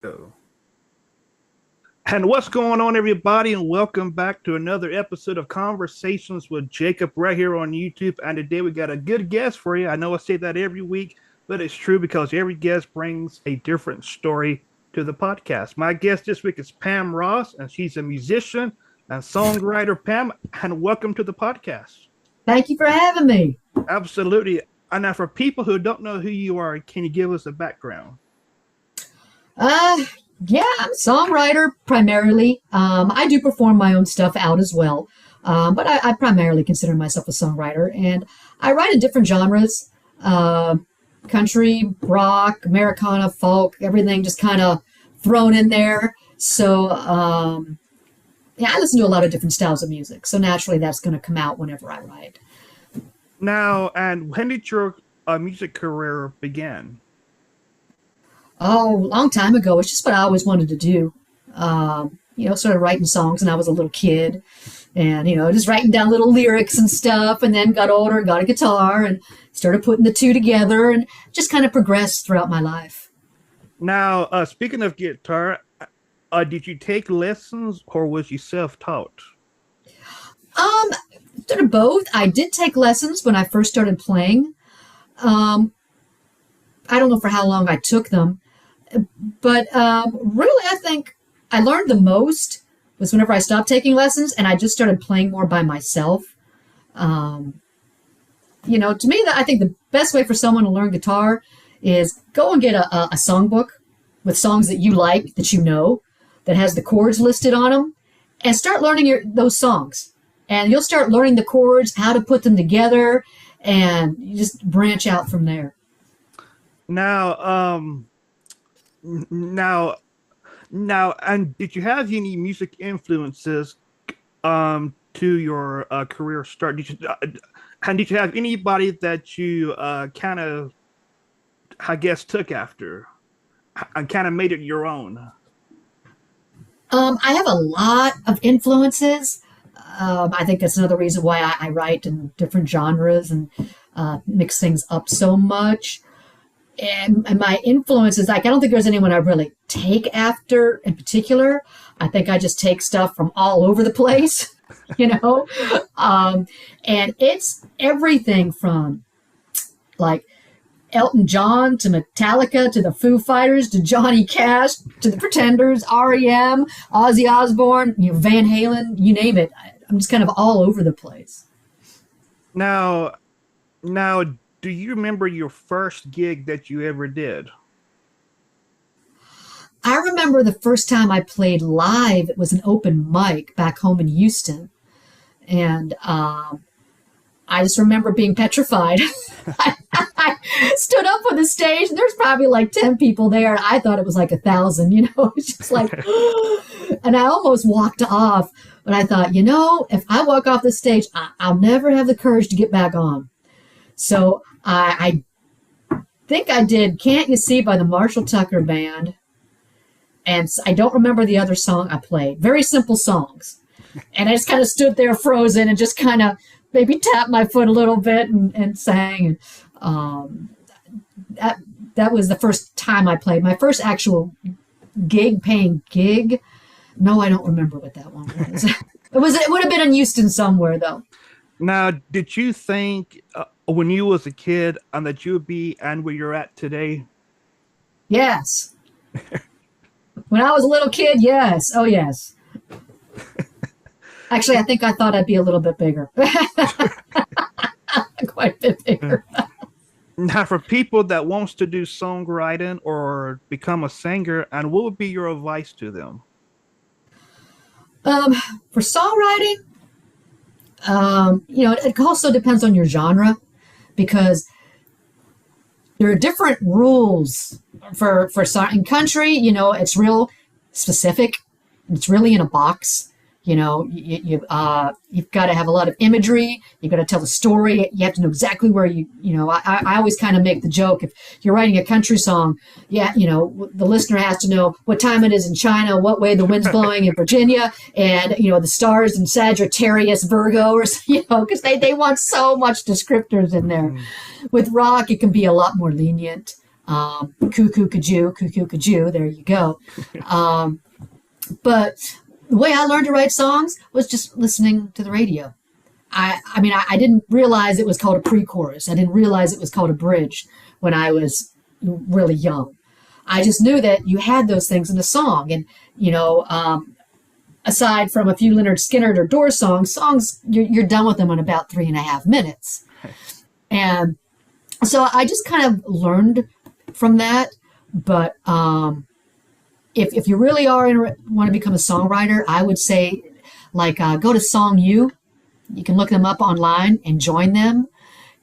Go. And what's going on, everybody? And welcome back to another episode of Conversations with Jacob right here on YouTube. And today we got a good guest for you. I know I say that every week, but it's true because every guest brings a different story to the podcast. My guest this week is Pam Ross, and she's a musician and songwriter. Pam, and welcome to the podcast. Thank you for having me. Absolutely. And now, for people who don't know who you are, can you give us a background? Uh, yeah, I'm a songwriter primarily. I do perform my own stuff out as well. But I primarily consider myself a songwriter, and I write in different genres, country, rock, Americana, folk, everything just kind of thrown in there. So, yeah, I listen to a lot of different styles of music. So naturally that's going to come out whenever I write. Now, and when did your music career begin? Oh, a long time ago. It's just what I always wanted to do. Started writing songs when I was a little kid and, just writing down little lyrics and stuff, and then got older and got a guitar and started putting the two together and just kind of progressed throughout my life. Now, speaking of guitar, did you take lessons or was you self-taught? Sort of both. I did take lessons when I first started playing. I don't know for how long I took them. But really, I think I learned the most was whenever I stopped taking lessons and I just started playing more by myself. To me, I think the best way for someone to learn guitar is go and get a songbook with songs that you like, that you know, that has the chords listed on them, and start learning those songs. And you'll start learning the chords, how to put them together, and you just branch out from there. Now, and did you have any music influences to your career start? Did you have anybody that you kind of, I guess, took after and kind of made it your own? I have a lot of influences. I think that's another reason why I write in different genres and mix things up so much. And my influences, I don't think there's anyone I really take after in particular. I think I just take stuff from all over the place, and it's everything from like Elton John to Metallica to the Foo Fighters to Johnny Cash to the Pretenders, REM, Ozzy Osbourne, Van Halen, you name it. I'm just kind of all over the place. Now, do you remember your first gig that you ever did? I remember the first time I played live. It was an open mic back home in Houston. And I just remember being petrified. I stood up on the stage, and there's probably like 10 people there. And I thought it was like 1,000, It's just like, and I almost walked off. But I thought, if I walk off the stage, I'll never have the courage to get back on. So I think I did Can't You See by the Marshall Tucker Band. And I don't remember the other song I played. Very simple songs. And I just kind of stood there frozen and just kind of maybe tapped my foot a little bit and sang. And that was the first time I played. My first actual paying gig. No, I don't remember what that one was. It would have been in Houston somewhere, though. Now, did you think when you was a kid that you would be and where you're at today? Yes. When I was a little kid, yes. Oh, yes. Actually, I think I thought I'd be a little bit bigger. Quite a bit bigger. Now, for people that wants to do songwriting or become a singer, and what would be your advice to them? For songwriting, it also depends on your genre, because there are different rules for song. In country, it's real specific. It's really in a box. You've got to have a lot of imagery. You've got to tell the story. You have to know exactly where I always kind of make the joke, if you're writing a country song, the listener has to know what time it is in China, what way the wind's blowing in Virginia, and, the stars in Sagittarius, Virgo, or, because they want so much descriptors in there. With rock, it can be a lot more lenient. Cuckoo Kajou, there you go. But the way I learned to write songs was just listening to the radio. I mean, I didn't realize it was called a pre-chorus. I didn't realize it was called a bridge when I was really young. I just knew that you had those things in a song. And, aside from a few Leonard Skinner or Doors songs, you're done with them in about 3.5 minutes. And so I just kind of learned from that. But if you really want to become a songwriter, I would say, go to Song U. You can look them up online and join them.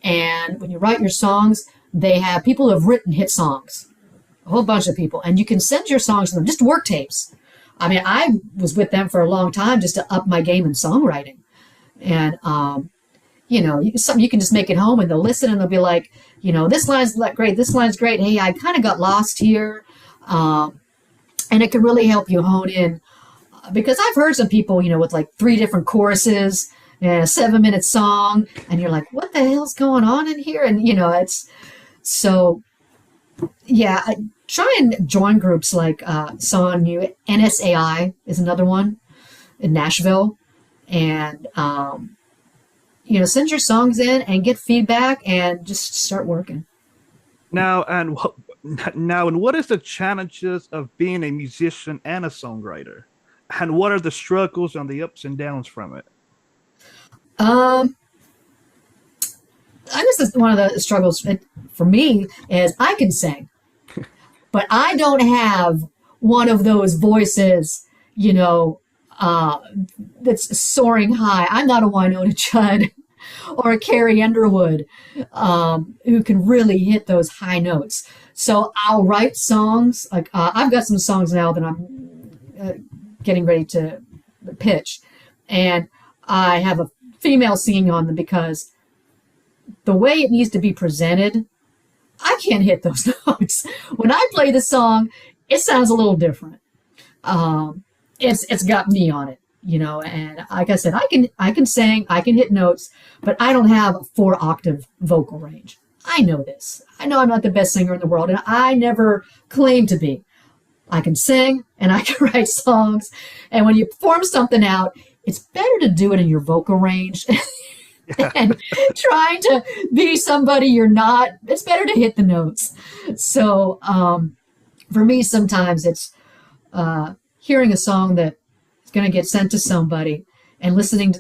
And when you write your songs, they have people who have written hit songs, a whole bunch of people. And you can send your songs to them, just work tapes. I mean, I was with them for a long time just to up my game in songwriting. And, you can just make it home and they'll listen and they'll be like, this line's great, this line's great. Hey, I kind of got lost here. And it can really help you hone in. Because I've heard some people, with like 3 different choruses and a 7-minute song, and you're like, what the hell's going on in here? And, it's so, yeah, I try and join groups like Song U. NSAI is another one in Nashville. And, send your songs in and get feedback and just start working. Now, and what is the challenges of being a musician and a songwriter? And what are the struggles and the ups and downs from it? I guess that's one of the struggles for me is I can sing, but I don't have one of those voices, that's soaring high. I'm not a Wynonna Judd or a Carrie Underwood who can really hit those high notes. So I'll write songs. Like I've got some songs now that I'm getting ready to pitch, and I have a female singing on them because the way it needs to be presented, I can't hit those notes. When I play the song, it sounds a little different. It's got me on it, and like I said, I can sing, I can hit notes, but I don't have a 4-octave vocal range. I know this. I know I'm not the best singer in the world, and I never claim to be. I can sing and I can write songs. And when you perform something out, it's better to do it in your vocal range and trying to be somebody you're not. It's better to hit the notes. So for me, sometimes it's hearing a song that is going to get sent to somebody and listening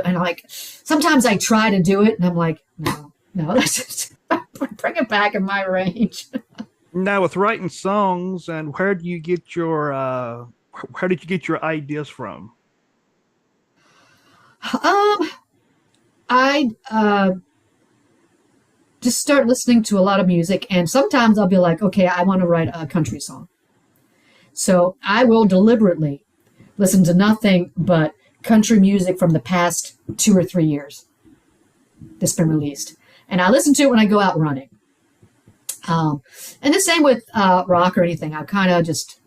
and sometimes I try to do it and I'm like, no, that's just bring it back in my range. Now, with writing songs, and where did you get your ideas from? I just start listening to a lot of music, and sometimes I'll be like, okay, I want to write a country song. So I will deliberately listen to nothing but country music from the past 2 or 3 years that's been released. And I listen to it when I go out running. And the same with rock or anything. I kind of just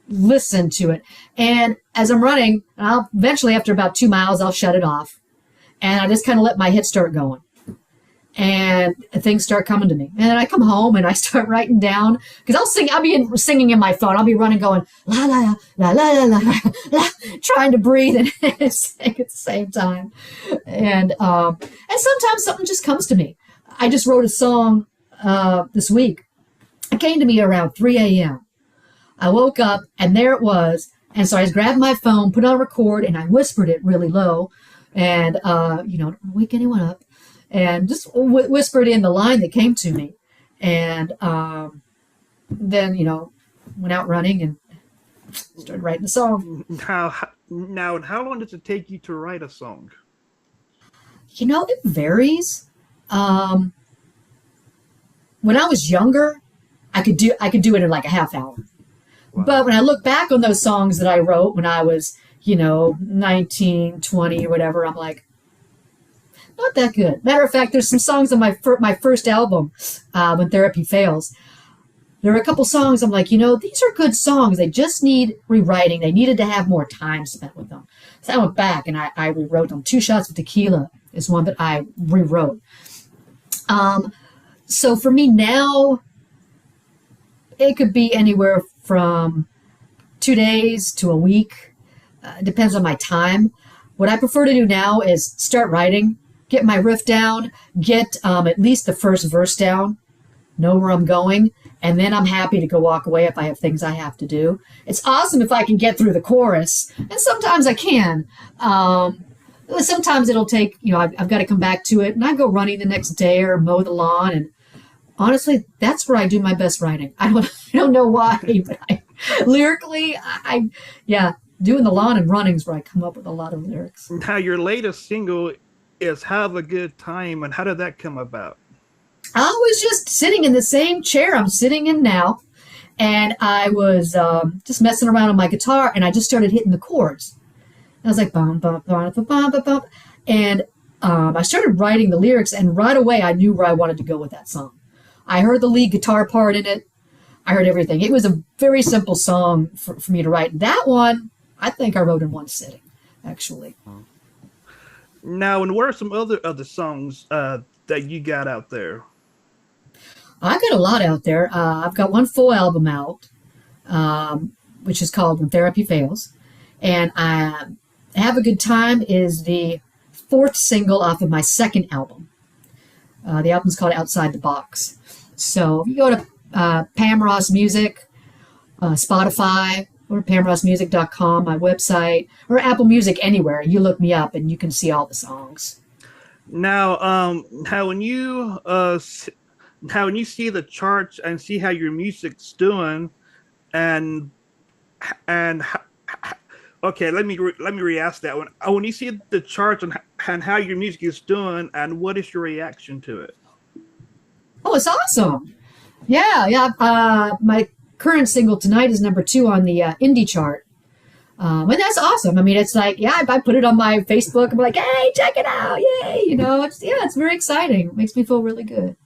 listen to it. And as I'm running, I'll eventually, after about 2 miles, I'll shut it off. And I just kind of let my head start going. And things start coming to me. And then I come home and I start writing down. Because I'll be singing in my phone. I'll be running going, la, la, la, la, la, la, la, trying to breathe and sing at the same time. And sometimes something just comes to me. I just wrote a song this week. It came to me around 3 a.m. I woke up and there it was. And so I just grabbed my phone, put it on record, and I whispered it really low. And, don't wake anyone up. And just whispered in the line that came to me. And then, went out running and started writing the song. Now, and how long does it take you to write a song? It varies. When I was younger, I could do it in like a half hour. Wow. But when I look back on those songs that I wrote when I was, 19, 20 or whatever, I'm like, not that good. Matter of fact, there's some songs on my first album, When Therapy Fails. There are a couple songs I'm like, these are good songs. They just need rewriting. They needed to have more time spent with them. So I went back and I rewrote them. 2 Shots of Tequila is one that I rewrote. So for me now, it could be anywhere from 2 days to a week. Depends on my time. What I prefer to do now is start writing, get my riff down, get at least the first verse down, know where I'm going, and then I'm happy to go walk away if I have things I have to do. It's awesome if I can get through the chorus, and sometimes I can. Sometimes it'll take, I've got to come back to it, and I go running the next day or mow the lawn, and honestly, that's where I do my best writing. I don't know why, but lyrically, doing the lawn and running is where I come up with a lot of lyrics. Now, your latest single is Have a Good Time, and how did that come about? I was just sitting in the same chair I'm sitting in now, and I was just messing around on my guitar, and I just started hitting the chords. And I was like, bum, bum, bum, bum, bum, bum, bum. And I started writing the lyrics, and right away I knew where I wanted to go with that song. I heard the lead guitar part in it. I heard everything. It was a very simple song for me to write. That one, I think I wrote in one sitting, actually. Now, and what are some other songs that you got out there? I've got a lot out there. I've got one full album out, which is called When Therapy Fails. And Have a Good Time is the fourth single off of my second album. The album's called Outside the Box. So if you go to Pam Ross Music, Spotify, or PamRossMusic.com, my website, or Apple Music, anywhere, you look me up and you can see all the songs. Now, when you see the charts and see how your music's doing, and okay, let me re-ask that one. When you see the charts and how your music is doing, and what is your reaction to it? Oh, it's awesome! Yeah. My current single Tonight is number 2 on the indie chart, and that's awesome. I mean, it's like, I put it on my Facebook. I'm like, hey, check it out! Yay! It's very exciting. It makes me feel really good.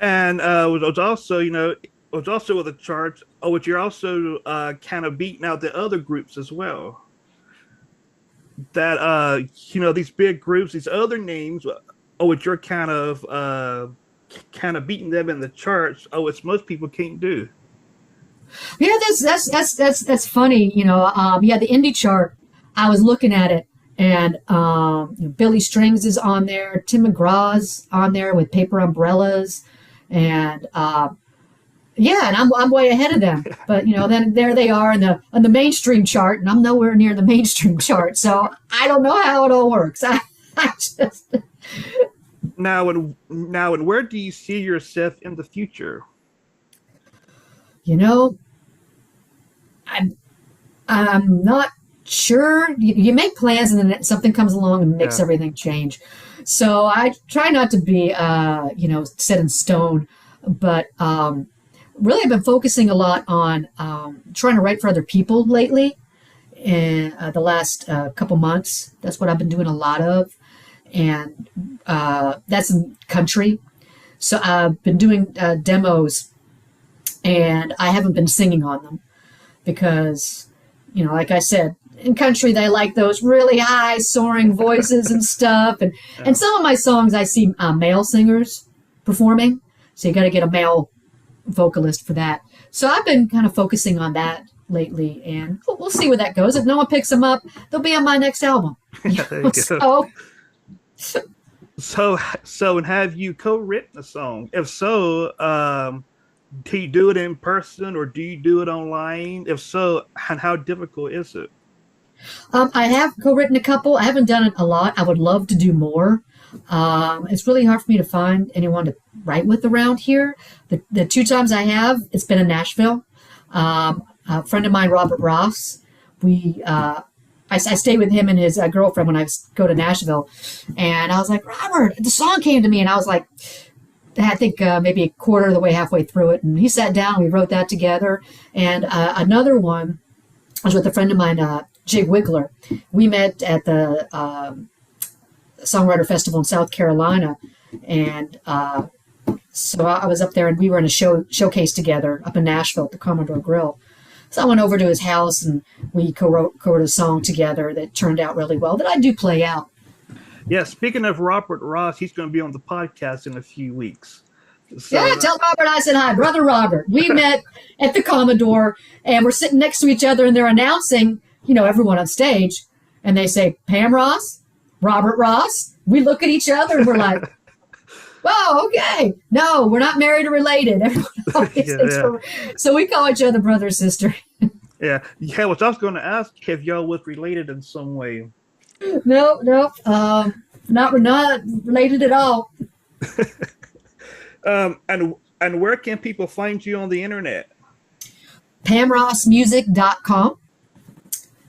And it was also with the charts, which you're also kind of beating out the other groups as well. That these big groups, these other names, which you're kind of beating them in the charts. Which most people can't do. Yeah, that's funny. The indie chart. I was looking at it, and Billy Strings is on there. Tim McGraw's on there with Paper Umbrellas, and and I'm way ahead of them. But then there they are on the mainstream chart, and I'm nowhere near the mainstream chart. So I don't know how it all works. I just now and where do you see yourself in the future? I'm not sure. You make plans, and then something comes along and makes everything change. So I try not to be set in stone, but really I've been focusing a lot on trying to write for other people lately in the last couple months. That's what I've been doing a lot of, and that's in country. So I've been doing demos, and I haven't been singing on them because, like I said, in country they like those really high soaring voices and stuff, and some of my songs I see male singers performing, so you got to get a male vocalist for that. So I've been kind of focusing on that lately, and we'll see where that goes. If no one picks them up, they'll be on my next album. So and have you co-written a song? If so, do you do it in person or do you do it online? If so, and how difficult is it? I have co-written a couple. I haven't done it a lot. I would love to do more. It's really hard for me to find anyone to write with around here. The 2 times I have, it's been in Nashville. A friend of mine, Robert Ross, I stayed with him and his girlfriend when I go to Nashville. And I was like, Robert, the song came to me. And I was like, I think maybe a quarter of the way, halfway through it. And he sat down, we wrote that together. And another one was with a friend of mine, Jay Wiggler. We met at the Songwriter Festival in South Carolina. And so I was up there, and we were in a showcase together up in Nashville at the Commodore Grill. So I went over to his house, and we co-wrote a song together that turned out really well, that I do play out. Yeah, speaking of Robert Ross, he's going to be on the podcast in a few weeks. So Yeah, tell Robert I said hi. Brother Robert. We met at the Commodore, and we're sitting next to each other, and they're announcing, everyone on stage, and they say, Pam Ross, Robert Ross. We look at each other, and we're like, whoa, okay. No, we're not married or related. Everyone always thinks yeah, so we call each other brother or sister. yeah. Which I was going to ask if y'all was related in some way. No, no, not related at all. And where can people find you on the internet? PamRossMusic.com.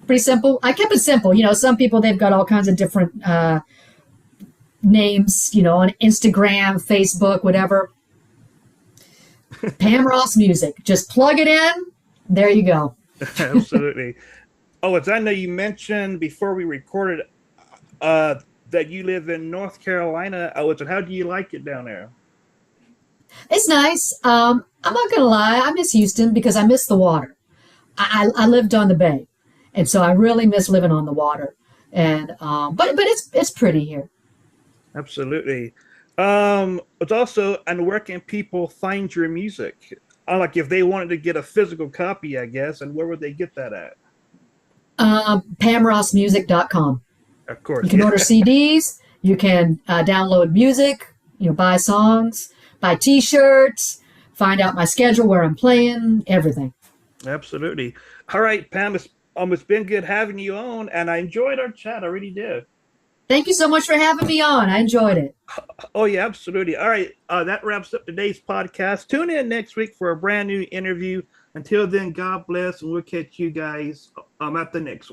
Pretty simple. I kept it simple. Some people, they've got all kinds of different names, on Instagram, Facebook, whatever. Pam Ross Music. Just plug it in. There you go. Absolutely. Oh, as I know you mentioned before we recorded that you live in North Carolina. Oh, how do you like it down there? It's nice. I'm not gonna lie. I miss Houston because I miss the water. I lived on the bay, and so I really miss living on the water. And but it's pretty here. Absolutely. It's also, and where can people find your music? Like if they wanted to get a physical copy, I guess, and where would they get that at? PamRossMusic.com. Of course, You can yeah. order CDs. You can download music. Buy songs, buy T-shirts, find out my schedule, where I'm playing, everything. Absolutely. All right, Pam, it's been good having you on, and I enjoyed our chat. I really did. Thank you so much for having me on. I enjoyed it. Oh, yeah, absolutely. All right, that wraps up today's podcast. Tune in next week for a brand new interview. Until then, God bless, and we'll catch you guys at the next one.